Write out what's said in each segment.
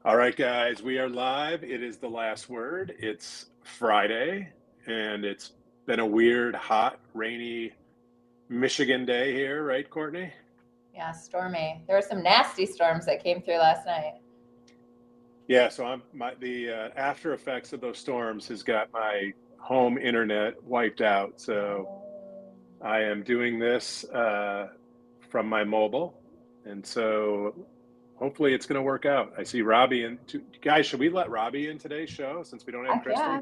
All right, guys, we are live. It is the last word. It's Friday, and it's been a weird, hot, rainy Michigan day here, right, Courtney? Yeah, stormy. There were some nasty storms that came through last night. Yeah, so the after effects of those storms has got my home internet wiped out. So I am doing this from my mobile, and so hopefully it's going to work out. I see Robbie in. Guys, should we let Robbie in today's show since we don't have Christy? Yeah.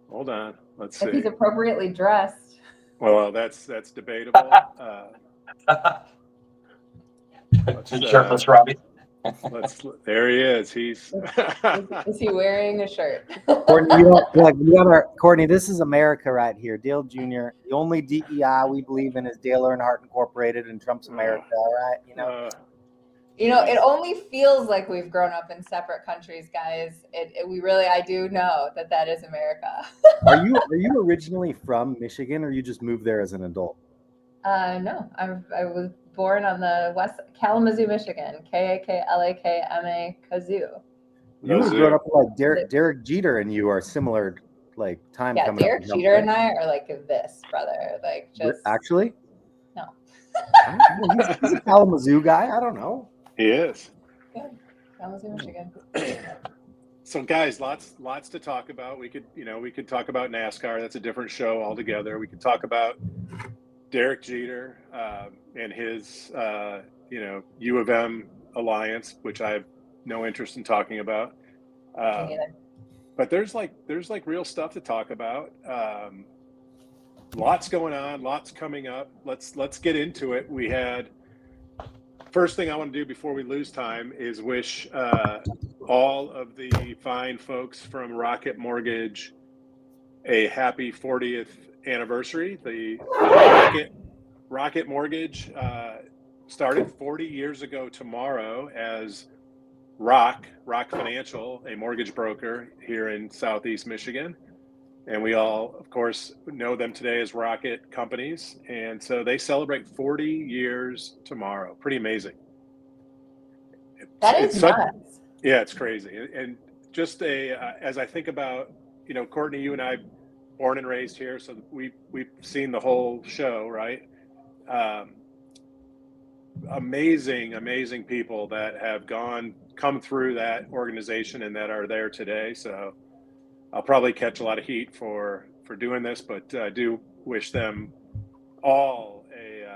Hold on. Let's see. If he's appropriately dressed. Well, that's debatable. Shirtless Robbie. There he is. He's. Is he wearing a shirt? Courtney, we got our Courtney. This is America right here. Dale Jr. The only DEI we believe in is Dale Earnhardt Incorporated and Trump's America. All right, it only feels like we've grown up in separate countries, guys. I do know that is America. Are you originally from Michigan, or you just moved there as an adult? No, I was born on the west Kalamazoo, Michigan. Kaklakma Kazoo. You were grown up like Derek Jeter, and you are similar, like time. Yeah, coming Derek Jeter and I are like this, brother. Like just actually. No. He's a Kalamazoo guy. I don't know. He is. Good. Kalamazoo, Michigan. So, guys, lots to talk about. We could talk about NASCAR. That's a different show altogether. We could talk about Derek Jeter and his, U of M alliance, which I have no interest in talking about. But there's real stuff to talk about. Lots going on, lots coming up. Let's get into it. We had. First thing I want to do before we lose time is wish all of the fine folks from Rocket Mortgage a happy 40th anniversary. The Rocket Mortgage started 40 years ago tomorrow as Rock Financial, a mortgage broker here in Southeast Michigan. And we all, of course, know them today as Rocket Companies. And so they celebrate 40 years tomorrow. Pretty amazing. That is nuts. Yeah, it's crazy. And just as I think about, Courtney, you and I, born and raised here, so we've seen the whole show, right? Amazing people that have come through that organization and that are there today. So I'll probably catch a lot of heat for doing this, but I do wish them all a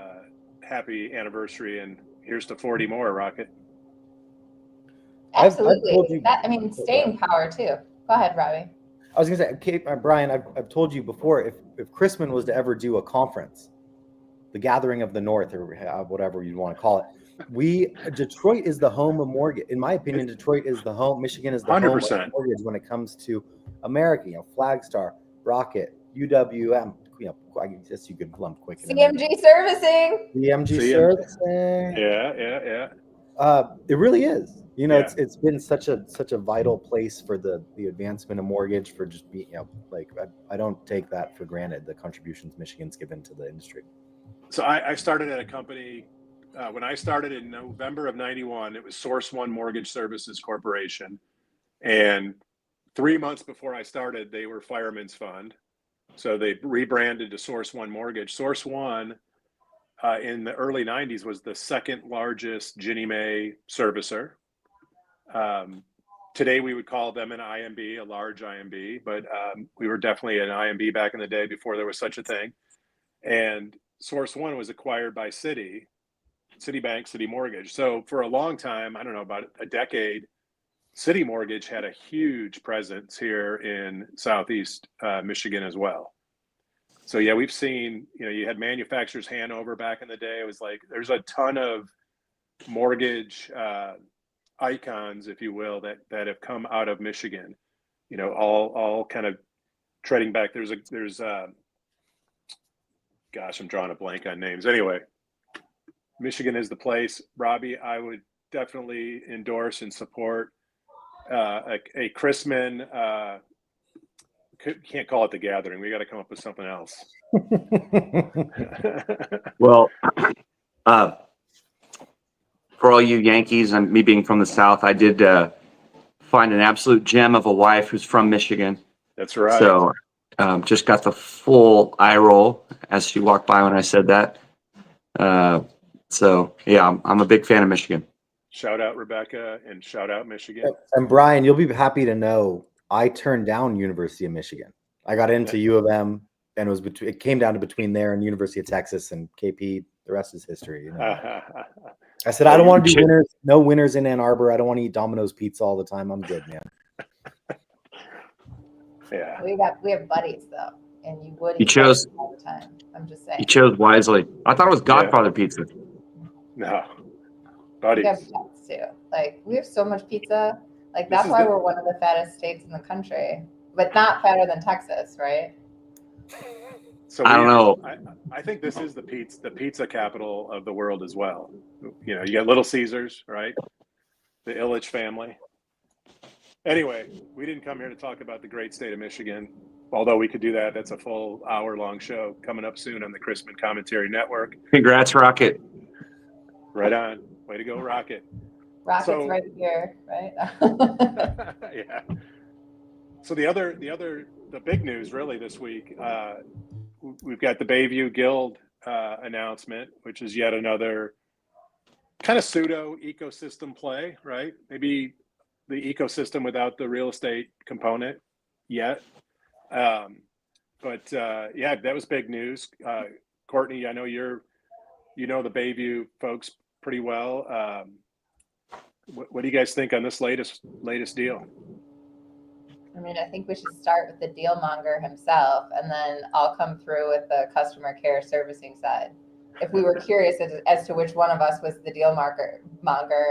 happy anniversary, and here's to 40 more, Rocket. Absolutely. Staying power too. Go ahead, Robbie. I was going to say, Brian, I've told you before, if Chrisman was to ever do a conference, the Gathering of the North, or whatever you want to call it, Detroit is the home of mortgage. In my opinion, Detroit is the home. Michigan is the 100%. Home of mortgage when it comes to America. Flagstar, Rocket, UWM. I guess you could lump quick. CMG Servicing. CMG Servicing. Yeah. It really is. It's been such a vital place for the advancement of mortgage, for just being, I don't take that for granted, the contributions Michigan's given to the industry. So I started at a company. When I started in November of 91, it was Source One Mortgage Services Corporation. And 3 months before I started, they were Fireman's Fund. So they rebranded to Source One Mortgage. Source One in the early 90s was the second largest Ginnie Mae servicer. Today we would call them an IMB, a large IMB, but we were definitely an IMB back in the day before there was such a thing. And Source One was acquired by Citibank, Citi Mortgage. So for a long time, I don't know, about a decade, Citi Mortgage had a huge presence here in Southeast Michigan as well. So yeah, we've seen, you had Manufacturers Hanover back in the day. It was like, there's a ton of mortgage icons, if you will, that have come out of Michigan, all kind of treading back. There's gosh, I'm drawing a blank on names. Anyway, Michigan is the place. Robbie, I would definitely endorse and support a Chrisman. Can't call it the Gathering. We got to come up with something else. Well, for all you Yankees and me being from the South, I did find an absolute gem of a wife who's from Michigan. That's right. So just got the full eye roll as she walked by when I said that. So yeah, I'm a big fan of Michigan. Shout out Rebecca and shout out Michigan. And Brian, you'll be happy to know I turned down University of Michigan. I got into U of M, and it came down to between there and University of Texas and KP. The rest is history. I said I don't want to do winners. No winners in Ann Arbor. I don't want to eat Domino's pizza all the time. I'm good, man. Yeah. We have buddies though, and you would. You chose all the time. I'm just saying. You chose wisely. I thought it was Godfather pizza. No, We buddies. have pets too. Like we have so much pizza. Like that's why we're one of the fattest states in the country, but not fatter than Texas, right? So I don't know. I think this is the pizza capital of the world as well. You got Little Caesars, right? The Illich family. Anyway, we didn't come here to talk about the great state of Michigan, although we could do that. That's a full hour-long show coming up soon on the Chrisman Commentary Network. Congrats, Rocket. Right on. Way to go, Rocket. Rocket's right here, right? Yeah. So the big news really this week, we've got the Bayview Guild announcement, which is yet another kind of pseudo ecosystem play, right? Maybe the ecosystem without the real estate component yet. But yeah, that was big news. Courtney, I know you know the Bayview folks pretty well. What do you guys think on this latest deal? I mean, I think we should start with the deal monger himself, and then I'll come through with the customer care servicing side. If we were curious as to which one of us was the deal monger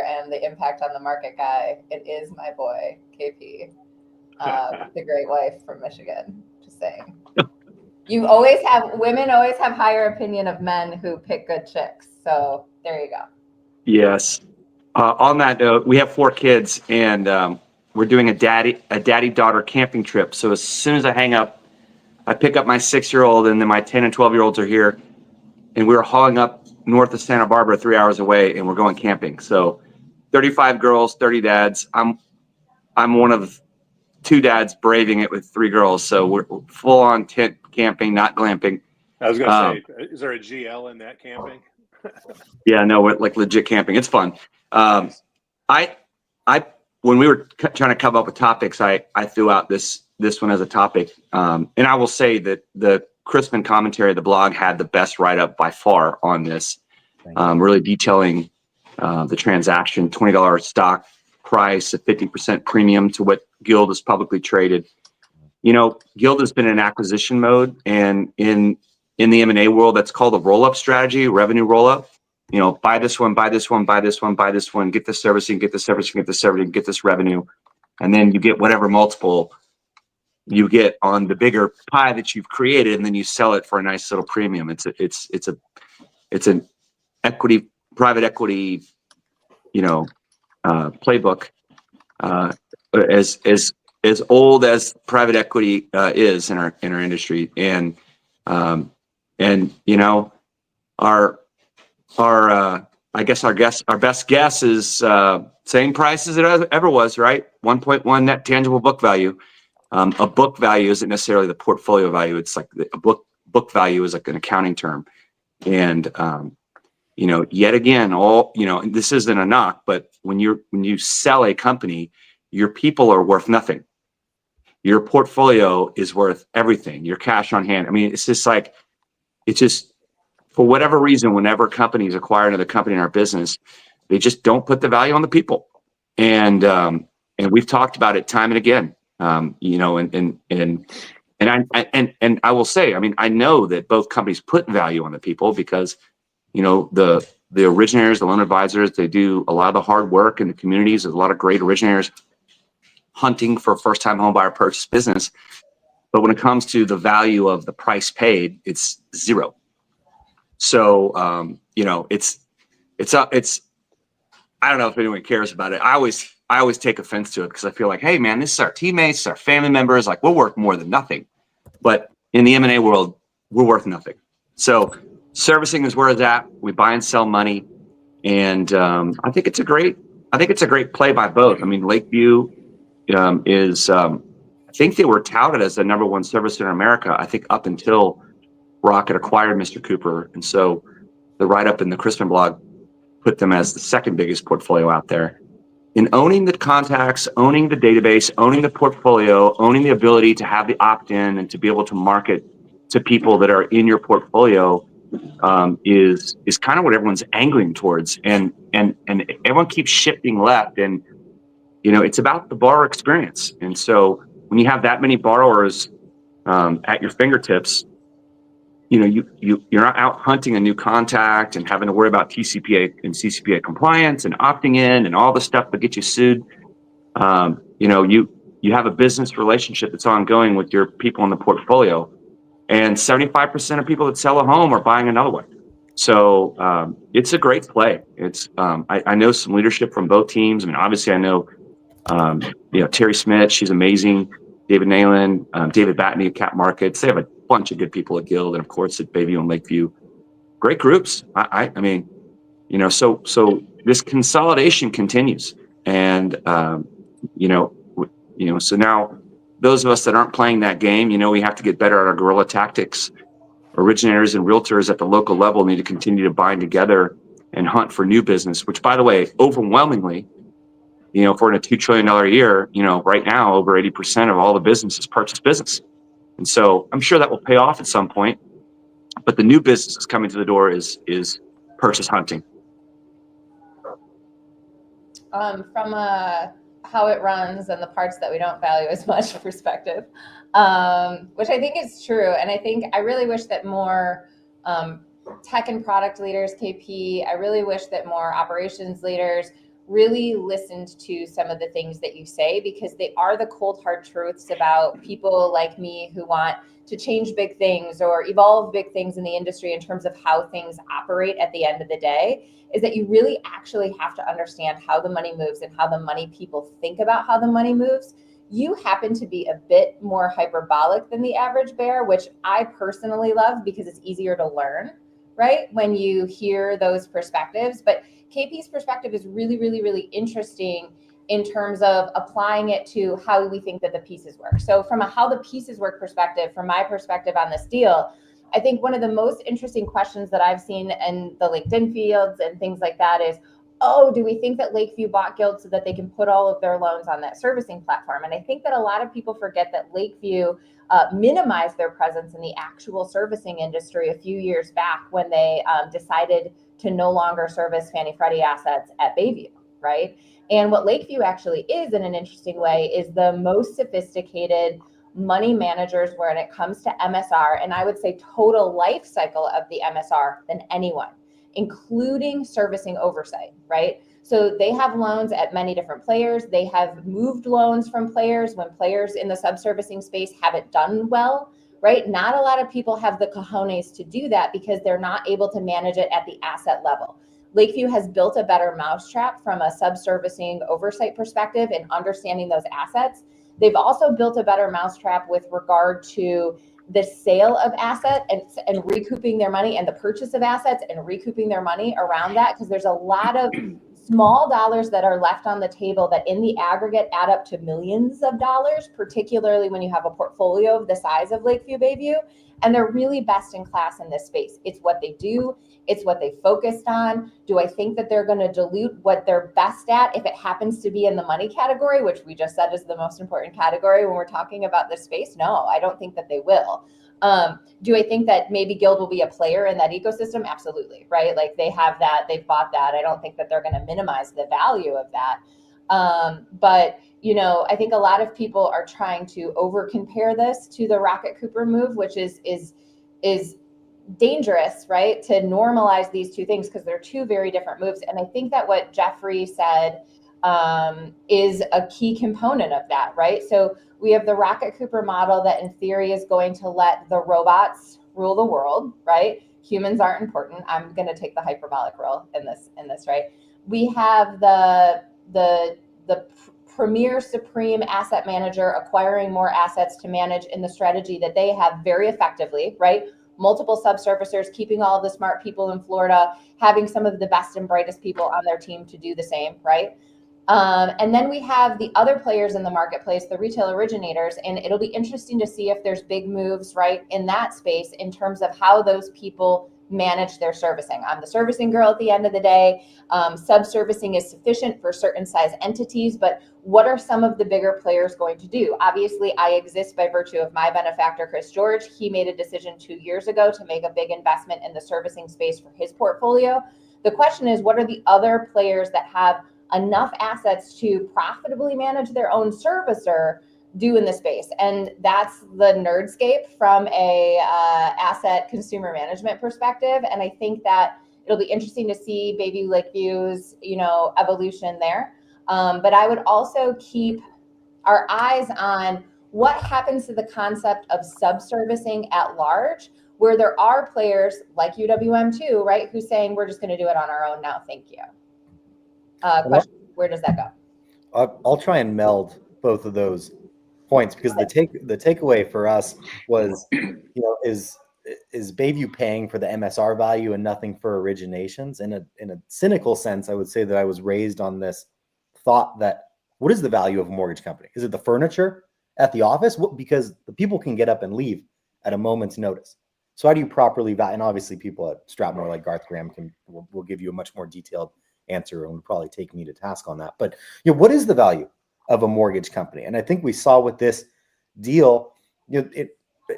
and the impact on the market guy, it is my boy, KP, the great wife from Michigan. Just saying. Women always have higher opinion of men who pick good chicks. So there you go. Yes. On that note, we have 4 kids, and we're doing a daddy-daughter camping trip. So as soon as I hang up, I pick up my 6-year-old, and then my 10 and 12-year-olds are here. And we're hauling up north of Santa Barbara, 3 hours away, and we're going camping. So 35 girls, 30 dads. I'm one of 2 dads braving it with 3 girls. So we're full on tent camping, not glamping. I was going to say, is there a GL in that camping? Yeah, no, we're like legit camping. It's fun. When we were trying to come up with topics, I threw out this one as a topic. And I will say that the Chrisman Commentary, the blog, had the best write-up by far on this, really detailing the transaction, $20 stock price, a 50% premium to what Guild is publicly traded. Guild has been in acquisition mode, and in the M&A world, that's called a roll-up strategy, revenue roll-up. Buy this one, buy this one, buy this one, buy this one, get the servicing, get the servicing, get the servicing, get this revenue. And then you get whatever multiple you get on the bigger pie that you've created, and then you sell it for a nice little premium. It's an private equity, playbook, as old as private equity is in our industry. And I guess our best guess is same price as it ever was, right? 1.1 net tangible book value. A book value isn't necessarily the portfolio value. It's like a book value is like an accounting term. And yet again, this isn't a knock, but when you sell a company, your people are worth nothing. Your portfolio is worth everything. Your cash on hand. I mean, it's just for whatever reason, whenever companies acquire another company in our business, they just don't put the value on the people. And we've talked about it time and again. And I will say, I mean, I know that both companies put value on the people because, the originators, the loan advisors, they do a lot of the hard work in the communities. There's a lot of great originators hunting for first-time home buyer purchase business. But when it comes to the value of the price paid, it's zero. So, it's I don't know if anyone cares about it. I always take offense to it because I feel like, hey man, this is our teammates, our family members, like we're worth more than nothing. But in the M&A world, we're worth nothing. So servicing is where it's at. We buy and sell money. And I think it's a great play by both. I mean, Lakeview I think they were touted as the number one servicer in America, I think up until Rocket acquired Mr. Cooper. And so the write-up in the Chrisman blog put them as the second biggest portfolio out there. In owning the contacts, owning the database, owning the portfolio, owning the ability to have the opt-in and to be able to market to people that are in your portfolio is kind of what everyone's angling towards. And everyone keeps shifting left. And, it's about the borrower experience. And so when you have that many borrowers at your fingertips, you're not out hunting a new contact and having to worry about TCPA and CCPA compliance and opting in and all the stuff that gets you sued. You have a business relationship that's ongoing with your people in the portfolio, and 75% of people that sell a home are buying another one. So it's a great play. It's I know some leadership from both teams. I mean, obviously I know Terry Smith, she's amazing. David Nalen, David Batney at Cap Markets. They have a bunch of good people at Guild, and of course at Bayview and Lakeview. Great groups. I mean, so this consolidation continues, and so now those of us that aren't playing that game, we have to get better at our guerrilla tactics. Originators and realtors at the local level need to continue to bind together and hunt for new business, which, by the way, overwhelmingly, if we're in a $2 trillion a year, right now, over 80% of all the business is purchase business. And so I'm sure that will pay off at some point, but the new business that's coming to the door is purchase hunting. From how it runs and the parts that we don't value as much perspective, which I think is true. And I really wish that more tech and product leaders, KP, I really wish that more operations leaders really listened to some of the things that you say, because they are the cold hard truths about people like me who want to change big things or evolve big things in the industry in terms of how things operate at the end of the day, is that you really actually have to understand how the money moves and how the money people think about how the money moves. You happen to be a bit more hyperbolic than the average bear, which I personally love because it's easier to learn, right? When you hear those perspectives. But KP's perspective is really, really, really interesting in terms of applying it to how we think that the pieces work. So from a how the pieces work perspective, from my perspective on this deal, I think one of the most interesting questions that I've seen in the LinkedIn fields and things like that is, do we think that Lakeview bought Guild so that they can put all of their loans on that servicing platform? And I think that a lot of people forget that Lakeview minimized their presence in the actual servicing industry a few years back when they decided to no longer service Fannie Freddie assets at Bayview, right? And what Lakeview actually is, in an interesting way, is the most sophisticated money managers when it comes to MSR, and I would say total life cycle of the MSR, than anyone, including servicing oversight, right? So they have loans at many different players. They have moved loans from players when players in the subservicing space haven't done well, right? Not a lot of people have the cojones to do that because they're not able to manage it at the asset level. Lakeview has built a better mousetrap from a subservicing oversight perspective in understanding those assets. They've also built a better mousetrap with regard to the sale of asset and recouping their money, and the purchase of assets and recouping their money around that, because there's a lot of small dollars that are left on the table that in the aggregate add up to millions of dollars, particularly when you have a portfolio of the size of Lakeview Bayview. And they're really best in class in this space. It's what they do. It's what they focused on. Do I think that they're going to dilute what they're best at if it happens to be in the money category, which we just said is the most important category when we're talking about this space? No, I don't think that they will. Do I think that maybe Guild will be a player in that ecosystem? Absolutely, right? Like they have that, they've bought that. I don't think that they're going to minimize the value of that. But I think a lot of people are trying to over compare this to the Rocket Cooper move, which is dangerous, right? To normalize these two things, because they're two very different moves. And I think that what Jeffrey said is a key component of that, right? So we have the Rocket Cooper model that in theory is going to let the robots rule the world, right? Humans aren't important. I'm going to take the hyperbolic role in this, right? We have the premier supreme asset manager acquiring more assets to manage in the strategy that they have very effectively, right? Multiple subservicers, keeping all of the smart people in Florida, having some of the best and brightest people on their team to do the same, right? And then we have the other players in the marketplace, the retail originators, and it'll be interesting to see if there's big moves right in that space in terms of how those people manage their servicing. I'm the servicing girl at the end of the day. Sub-servicing is sufficient for certain size entities, but what are some of the bigger players going to do? Obviously, I exist by virtue of my benefactor, Chris George. He made a decision 2 years ago to make a big investment in the servicing space for his portfolio. The question is, what are the other players that have enough assets to profitably manage their own servicer do in the space? And that's the nerdscape from a asset consumer management perspective. And I think that it'll be interesting to see Baby Lakeview's, evolution there. But I would also keep our eyes on what happens to the concept of subservicing at large, where there are players like UWM2, right, who's saying we're just going to do it on our own now, thank you. Question, where does that go? I'll try and meld both of those points, because the takeaway for us was, is Bayview paying for the MSR value and nothing for originations? In a cynical sense, I would say that I was raised on this thought that, what is the value of a mortgage company? Is it the furniture at the office? Because the people can get up and leave at a moment's notice. So how do you properly value? And obviously people at Strathmore like Garth Graham will give you a much more detailed answer and would probably take me to task on that. But what is the value of a mortgage company? And I think we saw with this deal,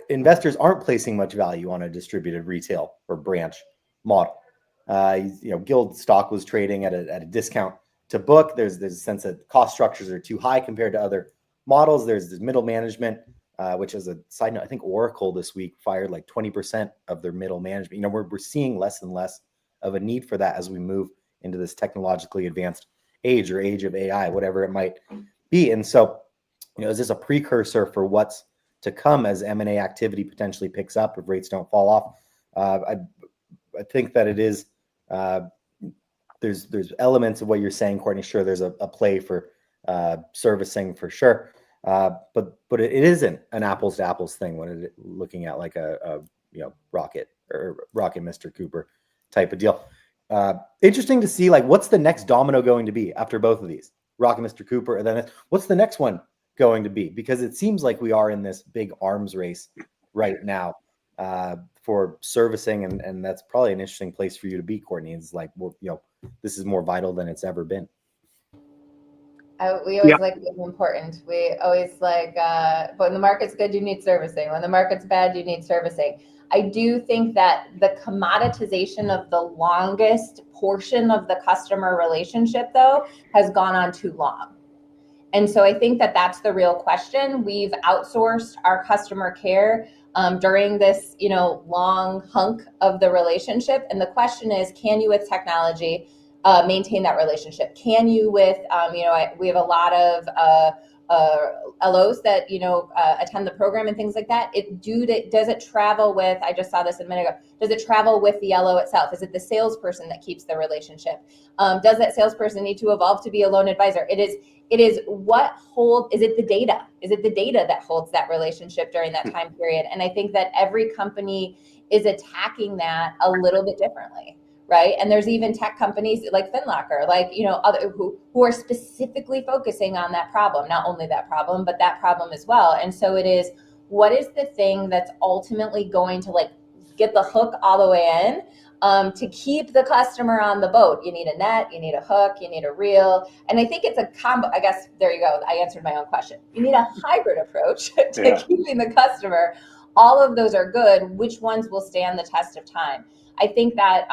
investors aren't placing much value on a distributed retail or branch model. Guild stock was trading at a discount to book. There's a sense that cost structures are too high compared to other models. There's this middle management, which, as a side note, I think Oracle this week fired like 20% of their middle management. We're seeing less and less of a need for that as we move into this technologically advanced age, or age of AI, whatever it might be. And so, is this a precursor for what's to come as M&A activity potentially picks up if rates don't fall off? I think that it is. There's elements of what you're saying, Courtney. Sure, there's a play for servicing for sure, but it isn't an apples to apples thing when looking at like a Rocket Mr. Cooper type of deal. Interesting to see, like, what's the next domino going to be after both of these, Rocket Mr. Cooper, and then what's the next one going to be? Because it seems like we are in this big arms race right now for servicing, and that's probably an interesting place for you to be, Courtney. It's like, well, this is more vital than it's ever been. We always like being important. We always like, but when the market's good, you need servicing. When the market's bad, you need servicing. I do think that the commoditization of the longest portion of the customer relationship, though, has gone on too long. And so I think that that's the real question. We've outsourced our customer care during this, long hunk of the relationship. And the question is, can you, with technology, maintain that relationship? Can you, with, we have a lot of LOs that, attend the program and things like that. Does it travel with, I just saw this a minute ago, does it travel with the LO itself? Is it the salesperson that keeps the relationship? Does that salesperson need to evolve to be a loan advisor? Is it the data? Is it the data that holds that relationship during that time period? And I think that every company is attacking that a little bit differently. Right. And there's even tech companies like FinLocker, like, other who are specifically focusing on that problem, not only that problem, but that problem as well. And so it is, what is the thing that's ultimately going to get the hook all the way in to keep the customer on the boat? You need a net, you need a hook, you need a reel. And I think it's a combo. I guess there you go. I answered my own question. You need a hybrid approach to keeping the customer. All of those are good. Which ones will stand the test of time? I think that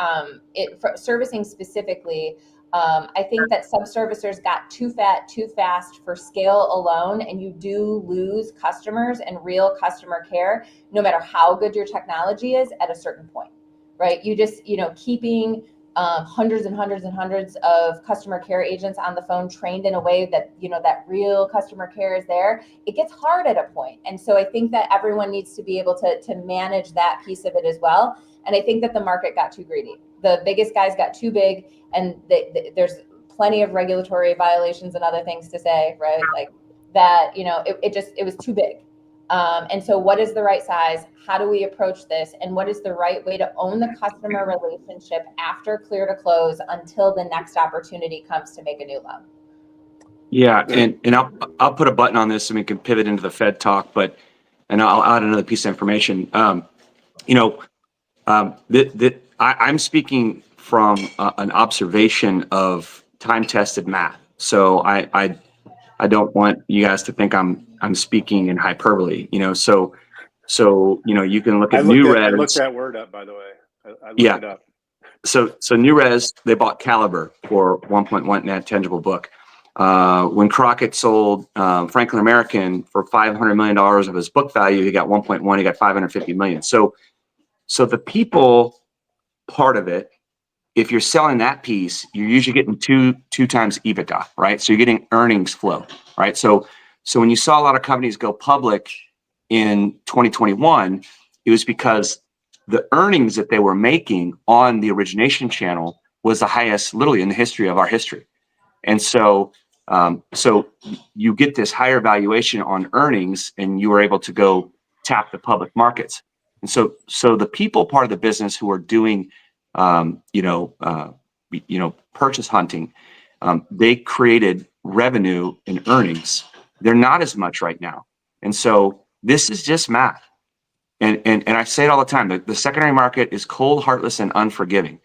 for servicing specifically, I think that sub-servicers got too fat, too fast for scale alone, and you do lose customers and real customer care, no matter how good your technology is at a certain point, right? You just, keeping hundreds and hundreds and hundreds of customer care agents on the phone trained in a way that, that real customer care is there, it gets hard at a point. And so I think that everyone needs to be able to manage that piece of it as well. And I think that the market got too greedy. The biggest guys got too big, and there's plenty of regulatory violations and other things to say, right? Like that, it was too big. And so what is the right size? How do we approach this? And what is the right way to own the customer relationship after clear to close until the next opportunity comes to make a new loan? Yeah, and I'll put a button on this and we can pivot into the Fed talk, and I'll add another piece of information. I'm speaking from an observation of time-tested math. So I don't want you guys to think I'm speaking in hyperbole. You can look at New Res. I looked that word up, by the way. I looked Yeah. it up. So New Res, they bought Caliber for 1.1 net tangible book. When Crockett sold Franklin American for $500 million of his book value, he got 1.1. He got 550 million. So the people part of it, if you're selling that piece, you're usually getting two times EBITDA, right? So you're getting earnings flow, right? So when you saw a lot of companies go public in 2021, it was because the earnings that they were making on the origination channel was the highest literally in the history of our history. And so you get this higher valuation on earnings and you were able to go tap the public markets. And so the people part of the business who are doing, purchase hunting, they created revenue and earnings. They're not as much right now. And so this is just math. And I say it all the time, the secondary market is cold, heartless, and unforgiving.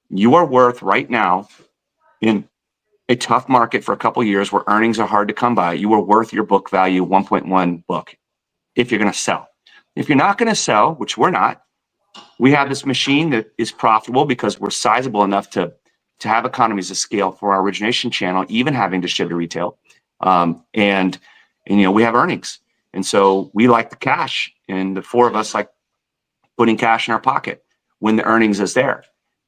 You are worth right now in a tough market for a couple of years where earnings are hard to come by. You are worth your book value 1.1 book if you're going to sell. If you're not going to sell, which we're not, we have this machine that is profitable because we're sizable enough to have economies of scale for our origination channel, even having distributed retail. And we have earnings. And so we like the cash, and the four of us like putting cash in our pocket when the earnings is there.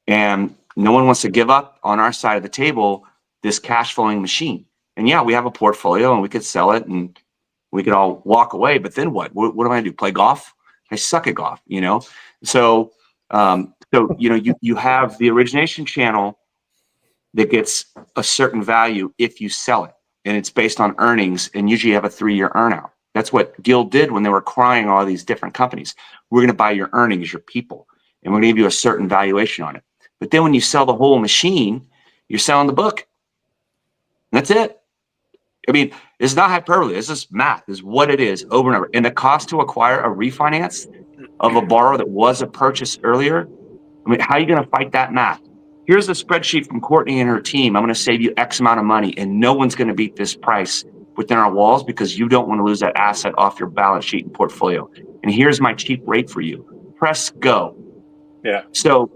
And no one wants to give up on our side of the table this cash flowing machine. And yeah, we have a portfolio and we could sell it and we could all walk away. But then what? What am I going to do? Play golf? I suck at golf, So you have the origination channel that gets a certain value if you sell it, and it's based on earnings, and usually you have a 3-year earnout. That's what Gil did when they were acquiring all these different companies. We're going to buy your earnings, your people, and we're going to give you a certain valuation on it. But then when you sell the whole machine, you're selling the book. And that's it. I mean, it's not hyperbole. It's just math. It's what it is over and over. And the cost to acquire a refinance of a borrower that was a purchase earlier, I mean, how are you going to fight that math? Here's a spreadsheet from Courtney and her team. I'm going to save you X amount of money, and no one's going to beat this price within our walls because you don't want to lose that asset off your balance sheet and portfolio. And here's my cheap rate for you. Press go. Yeah. So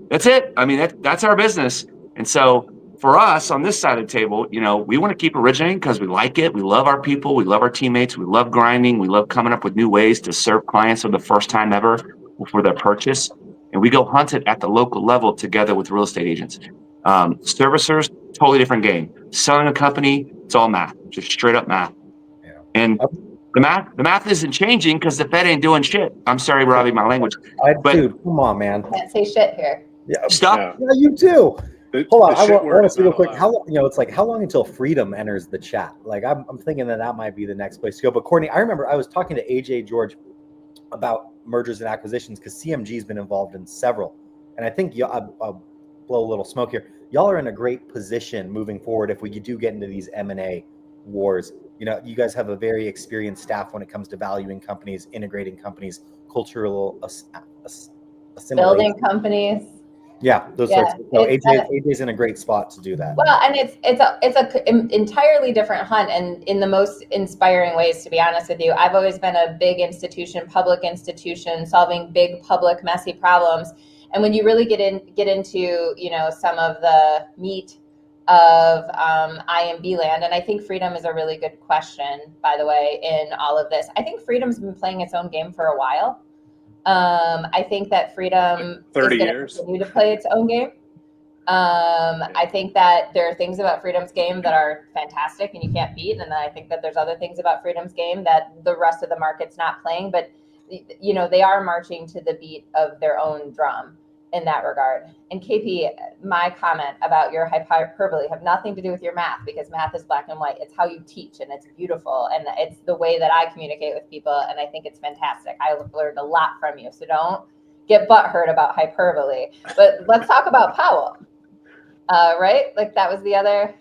that's it. I mean, that's our business. And so for us on this side of the table, we want to keep originating because we like it. We love our people. We love our teammates. We love grinding. We love coming up with new ways to serve clients for the first time ever for their purchase. And we go hunt it at the local level together with real estate agents. Servicers, totally different game. Selling a company, it's all math, just straight up math. Yeah. And the math isn't changing because the Fed ain't doing shit. I'm sorry, Robbie, my language. Dude, come on, man. Can't say shit here. Yeah, Stop. Yeah, you too. Hold on, I want to see real quick. allowed. How long? It's like how long until freedom enters the chat? Like I'm thinking that might be the next place to go. But Courtney, I remember I was talking to AJ George about mergers and acquisitions because CMG's been involved in several, and I think I'll blow a little smoke here. Y'all are in a great position moving forward if we do get into these M&A wars. You guys have a very experienced staff when it comes to valuing companies, integrating companies, cultural assimilation. Building companies. Yeah, those sorts. AJ's in a great spot to do that. Well, and it's a entirely different hunt, and in the most inspiring ways. To be honest with you, I've always been a big institution, public institution, solving big public messy problems. And when you really get into some of the meat of IMB land, and I think freedom is a really good question, by the way, in all of this. I think freedom's been playing its own game for a while. I think that freedom 30 is going years. to continue to play its own game. I think that there are things about freedom's game that are fantastic and you can't beat. And then I think that there's other things about freedom's game that the rest of the market's not playing, but they are marching to the beat of their own drum in that regard. And KP, my comment about your hyperbole have nothing to do with your math, because math is black and white. It's how you teach, and it's beautiful, and it's the way that I communicate with people, and I think it's fantastic. I learned a lot from you, so don't get butthurt about hyperbole. But let's talk about Powell. Right? Like that was the other.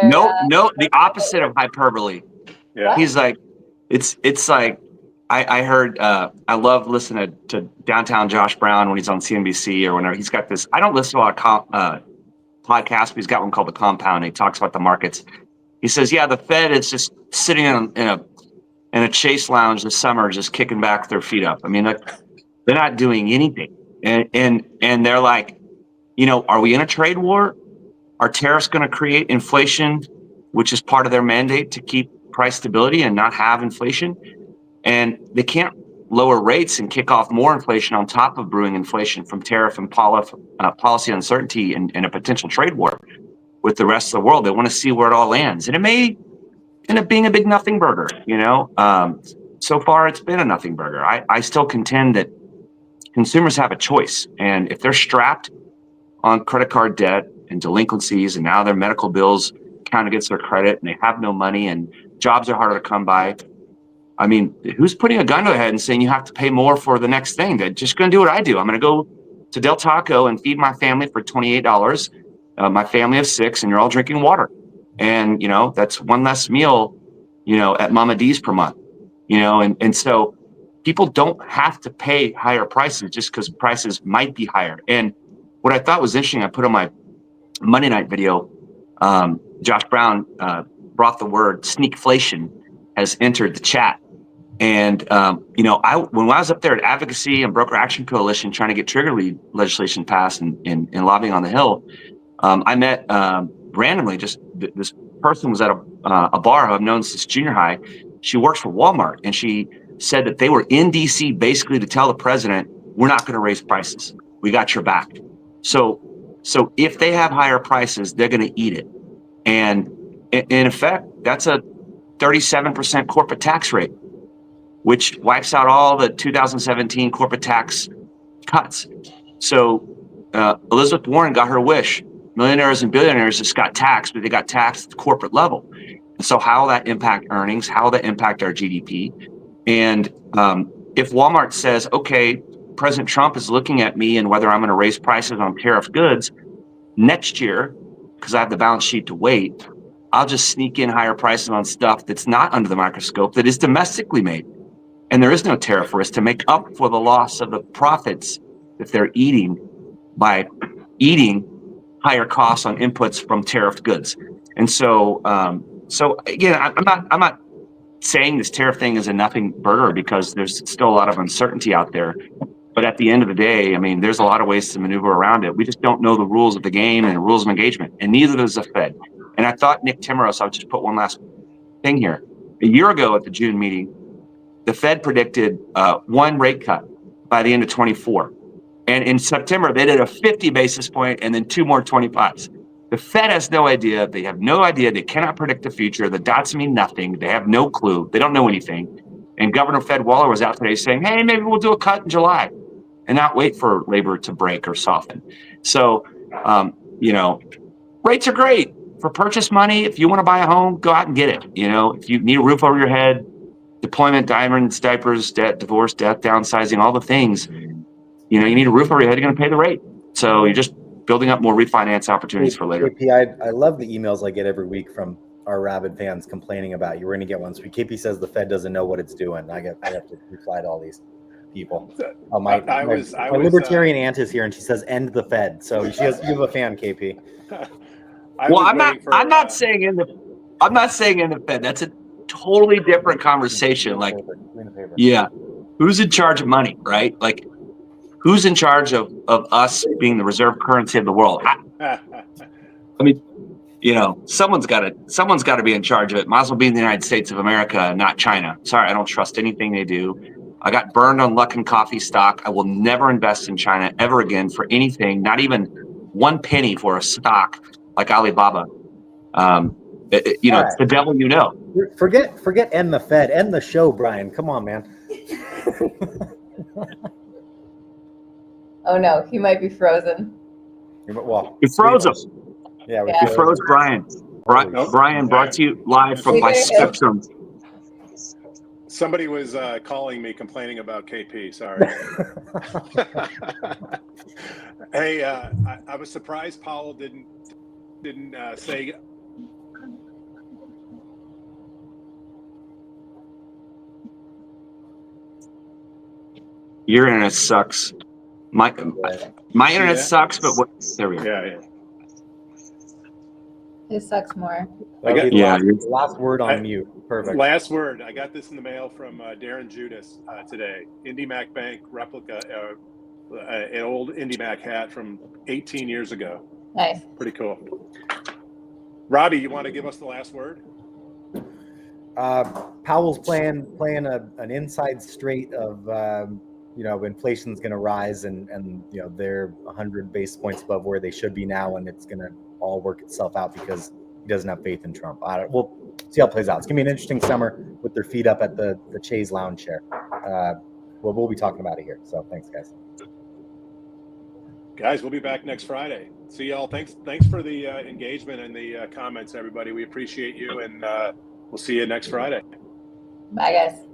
No, the opposite of hyperbole. Yeah. What? He's like, it's like, I heard, I love listening to Downtown Josh Brown when he's on CNBC or whenever. He's got this, I don't listen to a lot of podcasts, but he's got one called The Compound. And he talks about the markets. He says, yeah, the Fed is just sitting in a chase lounge this summer, just kicking back with their feet up. I mean, they're not doing anything. And they're like, are we in a trade war? Are tariffs going to create inflation, which is part of their mandate to keep price stability and not have inflation? And they can't lower rates and kick off more inflation on top of brewing inflation from tariff and policy uncertainty and a potential trade war with the rest of the world. They want to see where it all lands. And it may end up being a big nothing burger, So far, it's been a nothing burger. I still contend that consumers have a choice. And if they're strapped on credit card debt and delinquencies, and now their medical bills count against their credit, and they have no money, and jobs are harder to come by, I mean, who's putting a gun to their head and saying you have to pay more for the next thing? They're just going to do what I do. I'm going to go to Del Taco and feed my family for $28, my family of 6, and you're all drinking water. And, that's one less meal, at Mama D's per month, and so people don't have to pay higher prices just because prices might be higher. And what I thought was interesting, I put on my Monday night video, Josh Brown brought the word sneakflation has entered the chat. And, when I was up there at Advocacy and Broker Action Coalition trying to get trigger lead legislation passed and lobbying on the Hill, I met randomly, just this person was at a bar who I've known since junior high. She works for Walmart, and she said that they were in DC basically to tell the president, we're not going to raise prices. We got your back. So if they have higher prices, they're going to eat it. And in effect, that's a 37% corporate tax rate, which wipes out all the 2017 corporate tax cuts. So Elizabeth Warren got her wish. Millionaires and billionaires just got taxed, but they got taxed at the corporate level. And so how will that impact earnings? How will that impact our GDP? And if Walmart says, okay, President Trump is looking at me and whether I'm going to raise prices on tariff goods next year, because I have the balance sheet to wait, I'll just sneak in higher prices on stuff that's not under the microscope, that is domestically made. And there is no tariff risk to make up for the loss of the profits that they're eating by eating higher costs on inputs from tariffed goods. And so, again, I'm not saying this tariff thing is a nothing burger because there's still a lot of uncertainty out there. But at the end of the day, I mean, there's a lot of ways to maneuver around it. We just don't know the rules of the game and the rules of engagement, and neither does the Fed. And I thought Nick Timmeros, I'll just put one last thing here. A year ago at the June meeting, the Fed predicted one rate cut by the end of 24. And in September, they did a 50 basis point and then 2 more 25s. The Fed has no idea. They have no idea. They cannot predict the future. The dots mean nothing. They have no clue. They don't know anything. And Governor Fed Waller was out today saying, hey, maybe we'll do a cut in July and not wait for labor to break or soften. So, rates are great for purchase money. If you want to buy a home, go out and get it. If you need a roof over your head, deployment, diamonds, diapers, debt, divorce, death, downsizing, all the things, you need a roof over your head, you're going to pay the rate. So you're just building up more refinance opportunities for later. KP, I love the emails I get every week from our rabid fans complaining about you. We're going to get one. So KP says the Fed doesn't know what it's doing. I have to reply to all these people. My libertarian aunt is here, and she says end the Fed. So you have a fan, KP. I'm not saying in the Fed. That's a totally different conversation. Like, yeah, who's in charge of money, right? Like, who's in charge of us being the reserve currency of the world? I mean, someone's got to be in charge of it. Might as well be in the United States of America, not China. Sorry, I don't trust anything they do. I got burned on Luckin Coffee stock. I will never invest in China ever again for anything, not even 1 penny for a stock like Alibaba. It's the devil you know. Forget end the Fed, end the show, Brian. Come on, man. Oh no, he might be frozen. Well, you froze him. Yeah, you froze Brian. Brian brought to you live from my Spectrum. Somebody was calling me complaining about KP. Sorry. Hey, I was surprised Powell didn't say. Your internet sucks. My internet that? sucks, but what? There we go. Yeah. It sucks more. That'll be the Yeah, last word on mute. Perfect. Last word. I got this in the mail from Darren Judas today. IndyMac Bank replica, an old IndyMac hat from 18 years ago. Nice. Pretty cool. Robbie, you want to give us the last word? Powell's playing an inside straight of inflation's going to rise and they're 100 basis points above where they should be now, and it's going to all work itself out because he doesn't have faith in Trump. We'll see how it plays out. It's going to be an interesting summer with their feet up at the Chase lounge chair. We'll be talking about it here. So thanks, guys. Guys, we'll be back next Friday. See y'all. Thanks for the engagement and the comments, everybody. We appreciate you, and we'll see you next Friday. Bye, guys.